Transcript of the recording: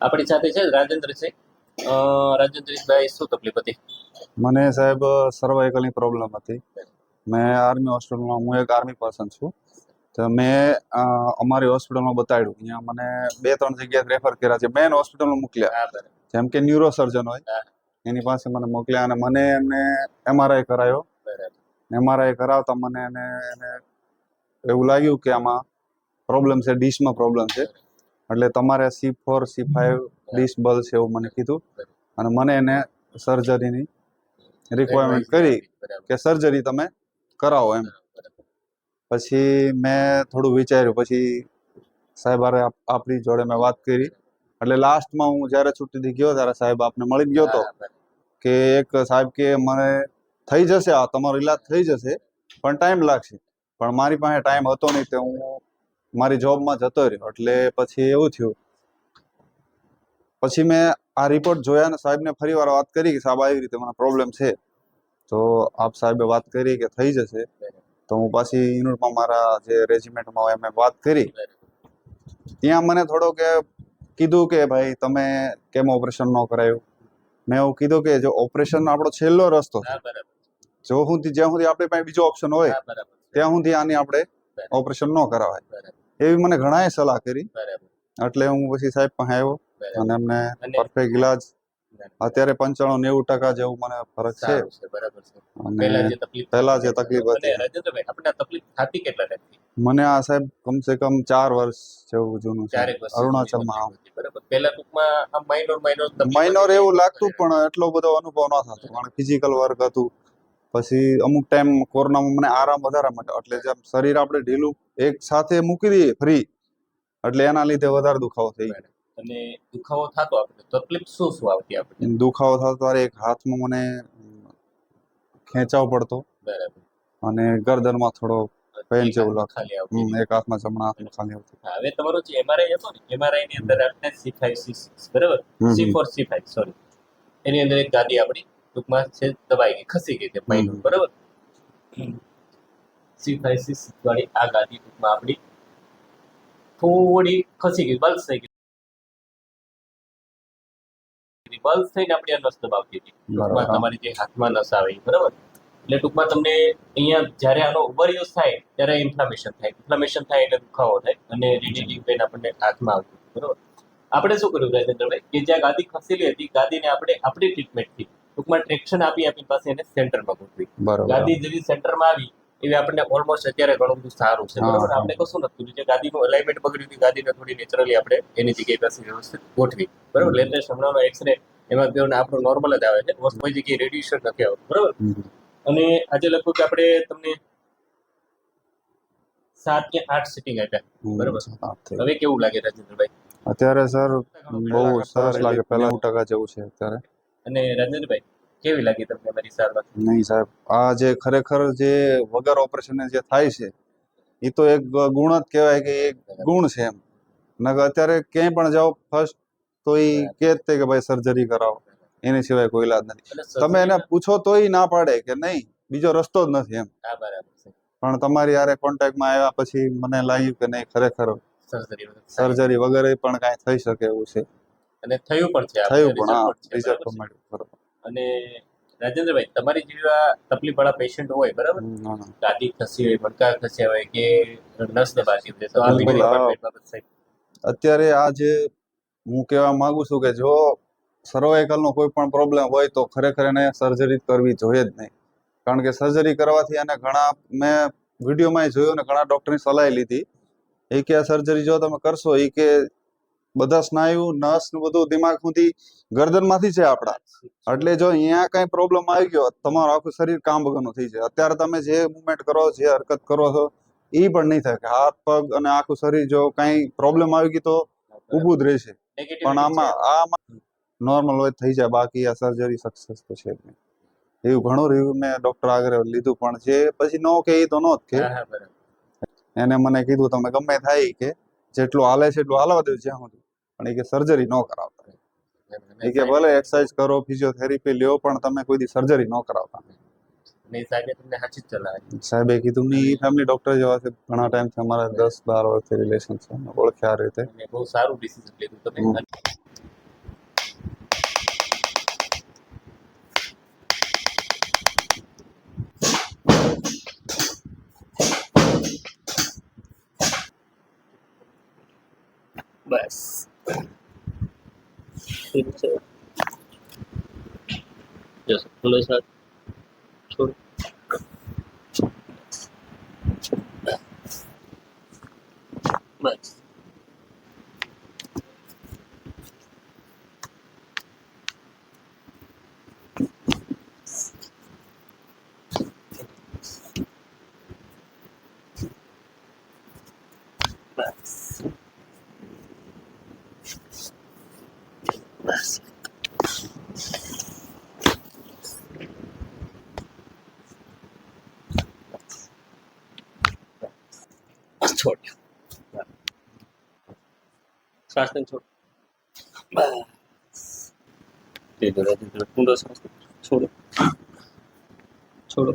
આપણી સાથે છે રાજેન્દ્ર છે. રાજેન્દ્રભાઈ, શું તકલીફ હતી? મને સાહેબ સર્વાઇકલની પ્રોબ્લેમ હતી. મેં આર્મી હોસ્પિટલમાં, હું એક આર્મી પર્સન છું, તો મેં અમારી હોસ્પિટલમાં બતાવ્યું. અહીંયા મને 2-3 જગ્યાએ રેફર કર્યા છે, મેન હોસ્પિટલમાં મોકલ્યા. જેમ કે ન્યુરો સર્જન હોય એની પાસે મને મોકલ્યા, અને મને એમને MRI કરાયો. MRI કરાવતા મને એને એવું લાગ્યું કે આમાં પ્રોબ્લેમ છે, ડીશમાં પ્રોબ્લેમ છે, એટલે તમારે C4 C5 ડીશ બલ છે એવું મને કીધું. અને મને એને સર્જરીની રિક્વાયરમેન્ટ કરી કે સર્જરી તમે કરાવો એમ. પછી મેં થોડું વિચાર્યું, પછી સાહેબ હારે આપણી જોડે મેં વાત કરી. એટલે લાસ્ટમાં હું જ્યારે છુટ્ટીથી ગયો ત્યારે સાહેબ આપને મળી ગયો હતો કે એક સાહેબ કે મને થઈ જશે, આ તમારો ઈલાજ થઈ જશે, પણ ટાઈમ લાગશે. પણ મારી પાસે ટાઈમ હતો નહીં, તો હું મારી જોબમાં જતો રહ્યો. એટલે પછી એવું થયું, પછી મેં આ રિપોર્ટ જોયા અને સાહેબને ફરીવાર વાત કરી કે સાહેબ આવી રીતે મને પ્રોબ્લેમ છે. તો આપ સાહેબે વાત કરી કે થઈ જશે. તો હું પાછી યુનિટમાં મારા જે રેજિમેન્ટમાં હોય મેં વાત કરી. ત્યાં મને થોડો કે કીધું કે ભાઈ તમે કેમ ઓપરેશન ન કરાયું. મેં એવું કીધું કે જો ઓપરેશન આપણો છેલ્લો રસ્તો છે, જ્યાં સુધી આપણી પાસે બીજો ઓપ્શન હોય ત્યાં સુધી આની આપણે ઓપરેશન ન કરાવાય, એવી મને ઘણાએ સલાહ કરી. એટલે હું પછી સાહેબ પાસે આવ્યો અને એમને પરફેક્ટ ઈલાજ અત્યારે 95-90% જેવું મને ફરક છે. અને પહેલા જે તકલીફ હતી, મને આ સાહેબ કમસે કમ 4 વર્ષ જેવું જૂનું છે. અરુણાચલમાં માઇનોર એવું લાગતું, પણ એટલો બધો અનુભવ ન થતો, કારણ ફિઝિકલ વર્ક હતું. પછી અમુક ટાઈમ કોરોનામાં મને આરામ વધારે મળ્યો, એટલે જેમ શરીર આપણે ઢીલું એક સાથે મૂકી દઈએ ફ્રી, એટલે એના લીધે વધારે દુખાવો થઈ ગયો. અને દુખાવો થતો આપણે તકલીફ શું શું આવતી આપણે? દુખાવો થતો ત્યારે એક હાથમાં મને ખેંચાવ પડતો, અને ગરદનમાં થોડો પેન જેવું લાગતું. એક હાથમાં, જમણા હાથમાં ખાલી આવતું. હવે તમારો જે MRI હતો ને, MRI ની અંદર આપણે C5 C6 બરાબર, C4 C5 સોરી, એની અંદર એક ગાદી આપણી ટૂંકમાં છે દબાઈ ગઈ, ખસી ગઈ છે માઇનોર, બરાબર. C5 C6 વાળી આ ગાદી ટૂંકમાં આપણી થોડી ખસી ગઈ, બલ્સ થઈ ગઈ. બલ્સ થઈને આપણી આ નસ દબાવતી હતી, ટૂંકમાં તમારી જે હાથમાં નસ આવે, બરાબર. એટલે ટૂંકમાં તમને અહીંયા જ્યારે આનો ઓવરયુઝ થાય ત્યારે ઇન્ફ્લામેશન થાય એટલે દુખાવો થાય, અને રેડિયેટિંગ પેન આપણને હાથમાં આવતું, બરાબર. આપણે શું કર્યું રાજેન્દ્રભાઈ, કે જ્યાં ગાદી ખસેલી હતી, ગાદીને આપણે આપણી ટ્રીટમેન્ટથી ટૂંકમાં ટ્રેક્શન આપી પાસે એને સેન્ટરમાં ગોઠવી. ગાદી જેવી સેન્ટરમાં આવી એવી આપણને ઓલમોસ્ટ અત્યારે ઘણું બધું સારું છે, બરાબર. આપણે કશું નથી, જે ગાદીનું અલાઇનમેન્ટ બગડ્યું હતું, ગાદીને થોડી નેચરલી આપણે એની જગ્યાએ પાસે વ્યવસ્થિત ગોઠવી, બરાબર. લેટેસ્ટ હમણાંનો એક્સરે એમાં કેવું આપણું નોર્મલ જ આવે છે, કોઈ જગ્યાએ રેડિયેશન નથી આવતું, બરાબર. અને આજે લગભગ આપણે તમને 7 કે 8 સિટિંગ આપ્યા, બરાબર. હવે કેવું લાગે રાજેન્દ્રભાઈ? અત્યારે સર બહુ સરસ લાગે, પહેલા 90% જેવું છે અત્યારે. અને રાજેન્દ્રભાઈ, કેવી લાગી તમને મારી સારવાર? નહીં સાહેબ, આ જે ખરેખર જે વગર ઓપરેશન જે થાય છે એ તો એક ગુણ જ કહેવાય, કે એક ગુણ છે એમ. નકર અત્યારે ક્યાંય પણ જાઓ ફર્સ્ટ તો એ કહે જ કે ભાઈ સર્જરી કરાવો, એની સિવાય કોઈ ઈલાજ નથી. તમે એને પૂછો તોય ના પાડે કે નહીં, બીજો રસ્તો જ નથી એમ. પણ તમારી યારે કોન્ટેક્ટમાં આવ્યા પછી મને લાગ્યું કે નહીં, ખરેખર સર્જરી વગર પણ કાંઈ થઈ શકે એવું છે. અને થયું પણ છે, રિઝલ્ટ પણ મળ્યું, બરાબર. અને રાજેન્દ્રભાઈ, તમારી જેવા તકલીફ વાળા પેશન્ટ હોય, બરાબર, ગાદી ખસી હોય, મણકા ખસ્યા હોય કે નસ દબાતી હોય, તો આ વિડિયો અત્યારે આ જે હું કહેવા માંગુ છું કે જો સર્વાઇકલનો કોઈ પણ પ્રોબ્લેમ હોય તો ખરેખર એને સર્જરી કરવી જોઈએ જ નહીં. કારણ કે સર્જરી કરવાથી એને ઘણા, મેં વિડીયોમાં જોયું ને ઘણા ડોક્ટરની સલાહ લીધી, એ કે આ સર્જરી જો તમે કરશો, એ કે બધા સ્નાયુ નસ નું બધું દિમાગ સુધી ગરદનમાંથી છે આપણા, એટલે જો અહીંયા કઈ પ્રોબ્લેમ આવી ગયો તમારું આખું શરીર કામ વગરનું થઈ જાય. અત્યારે તમે જે મુવમેન્ટ કરો, જે હરકત કરો છો એ પણ નહીં થાય, કે હાથ પગ અને આખું શરીર જો કઈ પ્રોબ્લેમ આવી ગઈ તો ઊભું જ રહેશે. પણ આમાં નોર્મલ હોય થઈ જાય, બાકી આ સર્જરી સક્સેસ તો છે જ નહીં. એવું ઘણું રહ્યું, મેં ડોક્ટર આગળ લીધું, પણ જે પછી ન કે એ તો નો જ કે. એને મને કીધું તમે ગમે થાય કે જેટલું હાલે છે એટલું હાલવા દેવું જ્યાં સુધી, પણ એ કે સર્જરી ન કરાવતા. એ કે ભલે એક્સરસાઇઝ કરો, ફિઝિયોથેરાપી લ્યો, પણ તમે કોઈ દી સર્જરી ન કરાવતા. સાહેબે કીધું નહીં, એ ફેમિલી ડોક્ટર જેવા છે, ઘણા ટાઈમથી અમારા 10-12 વર્ષથી રિલેશન છે, ઓળખ્યા આ રીતે. બહુ સારું ડિસિઝન લીધું તમે. બસ ઠીક છે જસ ઊંડો શ્વાસ છોડ બસ બસ બસ છોડ શ્વાસ ને છોડ બસ ધીરે ધીરે ઊંડો શ્વાસ છોડો છોડો